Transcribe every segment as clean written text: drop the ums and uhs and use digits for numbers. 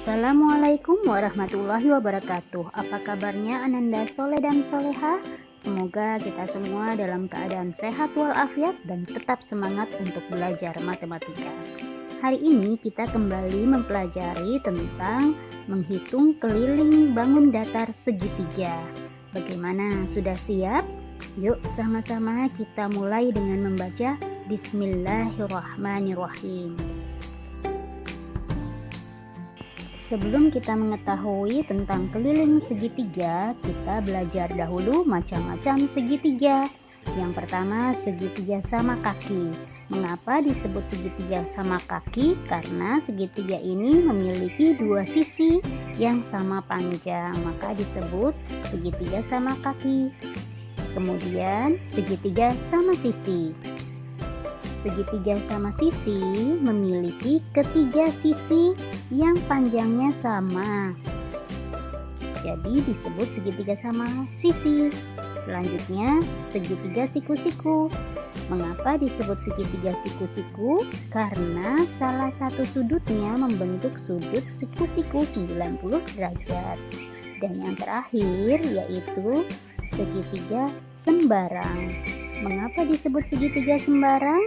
Assalamualaikum warahmatullahi wabarakatuh. Apa kabarnya Ananda Soleh dan Soleha? Semoga kita semua dalam keadaan sehat walafiat dan tetap semangat untuk belajar matematika. Hari ini kita kembali mempelajari tentang menghitung keliling bangun datar segitiga. Bagaimana? Sudah siap? Yuk sama-sama kita mulai dengan membaca Bismillahirrahmanirrahim. Sebelum kita mengetahui tentang keliling segitiga, kita belajar dahulu macam-macam segitiga. Yang pertama, segitiga sama kaki. Mengapa disebut segitiga sama kaki? Karena segitiga ini memiliki dua sisi yang sama panjang, maka disebut segitiga sama kaki. Kemudian, segitiga sama sisi. Segitiga sama sisi memiliki ketiga sisi yang panjangnya sama, jadi disebut segitiga sama sisi. Selanjutnya, segitiga siku-siku. Mengapa disebut segitiga siku-siku? Karena salah satu sudutnya membentuk sudut siku-siku 90 derajat. Dan yang terakhir yaitu segitiga sembarang. Mengapa disebut segitiga sembarang?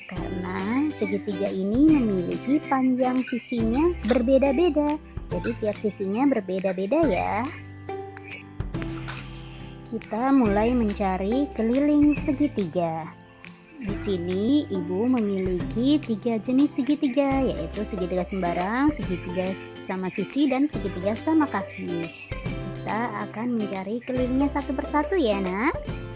Karena segitiga ini memiliki panjang sisinya berbeda-beda. Jadi tiap sisinya berbeda-beda ya. Kita mulai mencari keliling segitiga. Di sini ibu memiliki 3 jenis segitiga, yaitu segitiga sembarang, segitiga sama sisi, dan segitiga sama kaki. Kita akan mencari kelilingnya satu persatu ya nak.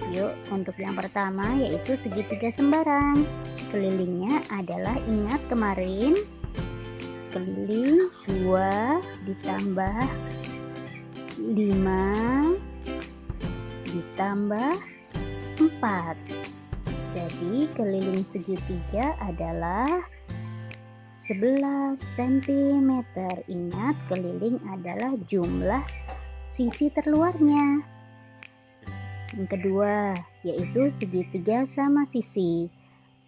Yuk, untuk yang pertama yaitu segitiga sembarang. Kelilingnya adalah, ingat kemarin, keliling 2 ditambah 5 ditambah 4. Jadi keliling segitiga adalah 11 cm. Ingat, keliling adalah jumlah sisi terluarnya. Yang kedua yaitu segitiga sama sisi.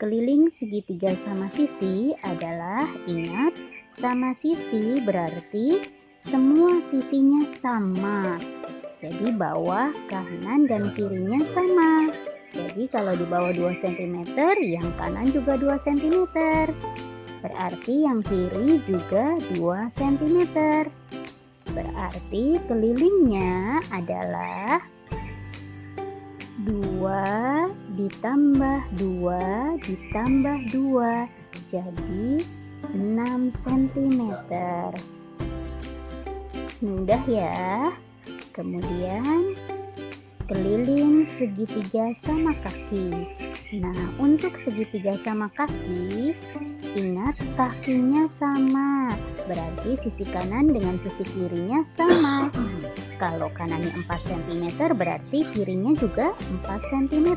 Keliling segitiga sama sisi adalah, ingat, sama sisi berarti semua sisinya sama. Jadi bawah, kanan, dan kirinya sama. Jadi kalau di bawah 2 cm, yang kanan juga 2 cm. Berarti yang kiri juga 2 cm. Berarti kelilingnya adalah 2 ditambah 2 ditambah 2, jadi 6 cm. Mudah ya. Kemudian keliling segitiga sama kaki. Nah, untuk segitiga sama kaki, ingat kakinya sama, berarti sisi kanan dengan sisi kirinya sama. Kalau kanannya 4 cm, berarti kirinya juga 4 cm.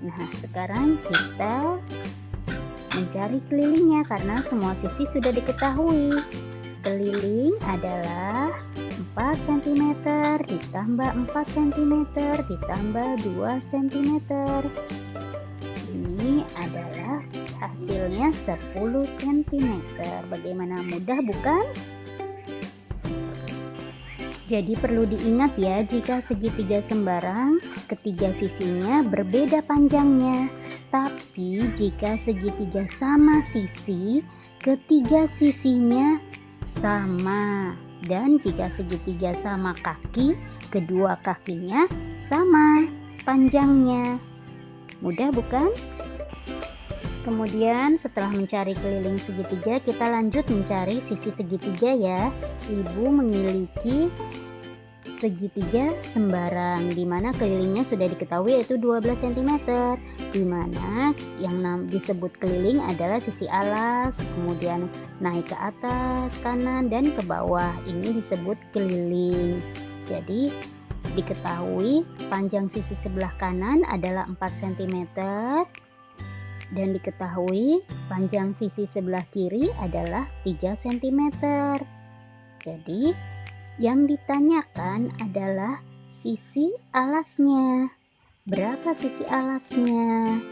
Nah, sekarang kita mencari kelilingnya karena semua sisi sudah diketahui. Keliling adalah 4 cm ditambah 4 cm ditambah 2 cm. Ini adalah hasilnya 10 cm. Bagaimana mudah bukan? Jadi perlu diingat ya, jika segitiga sembarang, ketiga sisinya berbeda panjangnya. Tapi jika segitiga sama sisi, ketiga sisinya sama. Dan jika segitiga sama kaki, kedua kakinya sama panjangnya. Mudah bukan? Kemudian setelah mencari keliling segitiga, kita lanjut mencari sisi segitiga ya. Ibu memiliki segitiga sembarang, di mana kelilingnya sudah diketahui yaitu 12 cm. Di mana yang disebut keliling adalah sisi alas, kemudian naik ke atas, kanan, dan ke bawah. Ini disebut keliling. Jadi diketahui panjang sisi sebelah kanan adalah 4 cm. Dan diketahui panjang sisi sebelah kiri adalah 3 cm. Jadi yang ditanyakan adalah sisi alasnya. Berapa sisi alasnya?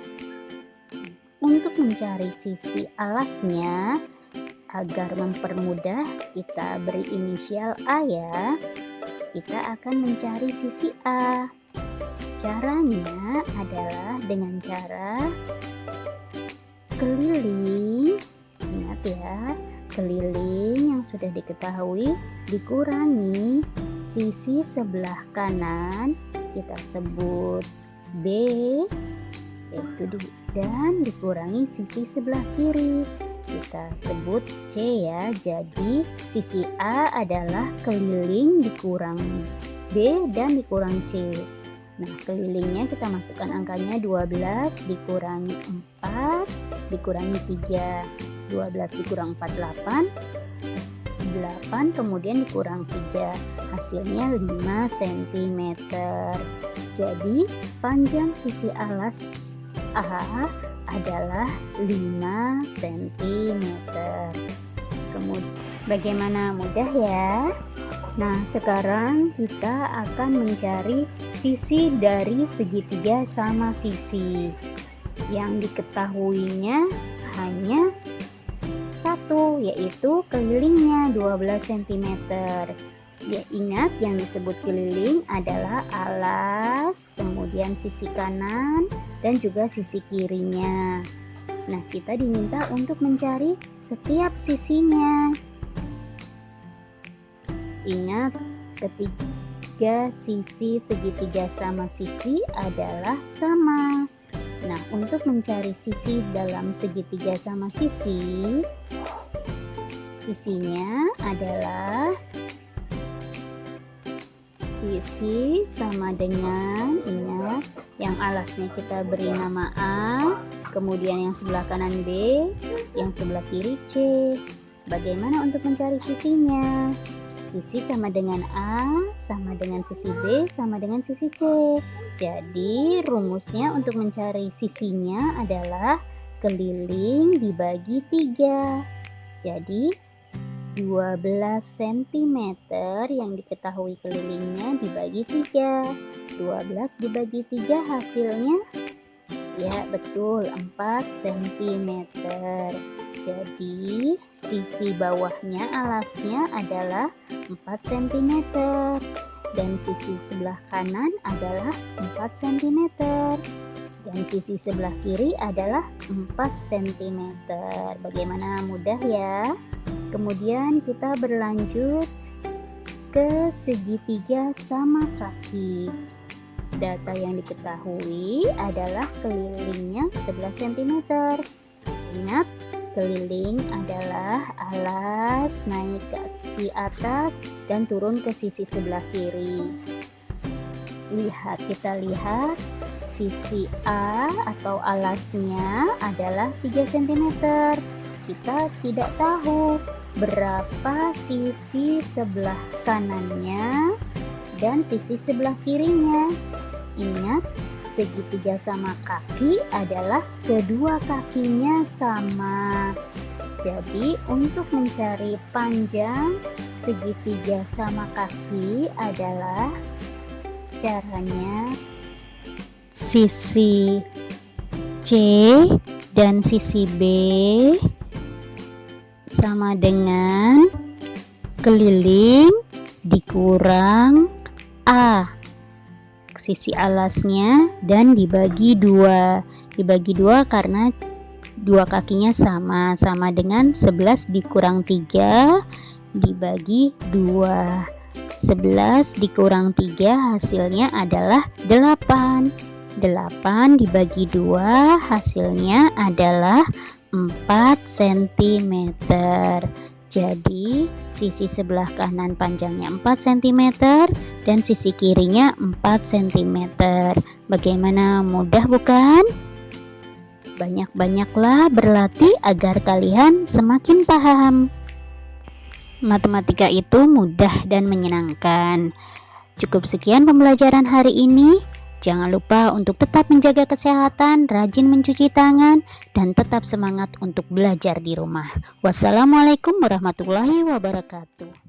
Untuk mencari sisi alasnya Agar mempermudah, kita beri inisial A ya. Kita akan mencari sisi A. Caranya adalah dengan cara keliling. Ingat ya, keliling yang sudah diketahui dikurangi sisi sebelah kanan, kita sebut B, dan dikurangi sisi sebelah kiri, kita sebut C ya. Jadi sisi A adalah keliling dikurang B dan dikurang C. Nah, kelilingnya kita masukkan angkanya 12 dikurangi 4 dikurangi 3. 12 dikurang 4, 8 kemudian dikurang 3, hasilnya 5 cm. Jadi panjang sisi alas A adalah 5 cm. Kemudian bagaimana, mudah ya? Nah, sekarang kita akan mencari sisi dari segitiga sama sisi. Yang diketahuinya hanya satu, yaitu kelilingnya 12 cm. Ya, ingat yang disebut keliling adalah alas, kemudian sisi kanan dan juga sisi kirinya. Nah, kita diminta untuk mencari setiap sisinya. Ingat, ketiga sisi segitiga sama sisi adalah sama. Nah, untuk mencari sisi dalam segitiga sama sisi, sisinya adalah sisi sama dengan, ingat, yang alasnya kita beri nama A, kemudian yang sebelah kanan B, yang sebelah kiri C. Bagaimana untuk mencari sisinya? Sisi sama dengan A, sama dengan sisi B, sama dengan sisi C. Jadi rumusnya untuk mencari sisinya adalah keliling dibagi 3. Jadi 12 cm yang diketahui kelilingnya dibagi 3. 12 dibagi 3 hasilnya, ya betul, 4 cm. Jadi sisi bawahnya alasnya adalah 4 cm dan sisi sebelah kanan adalah 4 cm dan sisi sebelah kiri adalah 4 cm. Bagaimana, mudah ya? Kemudian kita berlanjut ke segitiga sama kaki. Data yang diketahui adalah kelilingnya 11 cm. Ingat, keliling adalah alas naik ke sisi atas dan turun ke sisi sebelah kiri. Kita lihat sisi A atau alasnya adalah 3 cm. Kita tidak tahu berapa sisi sebelah kanannya dan sisi sebelah kirinya. Ingat, segitiga sama kaki adalah kedua kakinya sama. Jadi untuk mencari panjang segitiga sama kaki adalah caranya sisi C dan sisi B sama dengan keliling dikurang A, sisi alasnya, dan dibagi 2 karena dua kakinya sama dengan 11 dikurang 3 dibagi 2. 11 dikurang 3 hasilnya adalah 8. 8 dibagi 2 hasilnya adalah 4 cm. Jadi sisi sebelah kanan panjangnya 4 cm dan sisi kirinya 4 cm. Bagaimana, mudah bukan? Banyak-banyaklah berlatih agar kalian semakin paham. Matematika itu mudah dan menyenangkan. Cukup sekian pembelajaran hari ini. Jangan lupa untuk tetap menjaga kesehatan, rajin mencuci tangan, dan tetap semangat untuk belajar di rumah. Wassalamualaikum warahmatullahi wabarakatuh.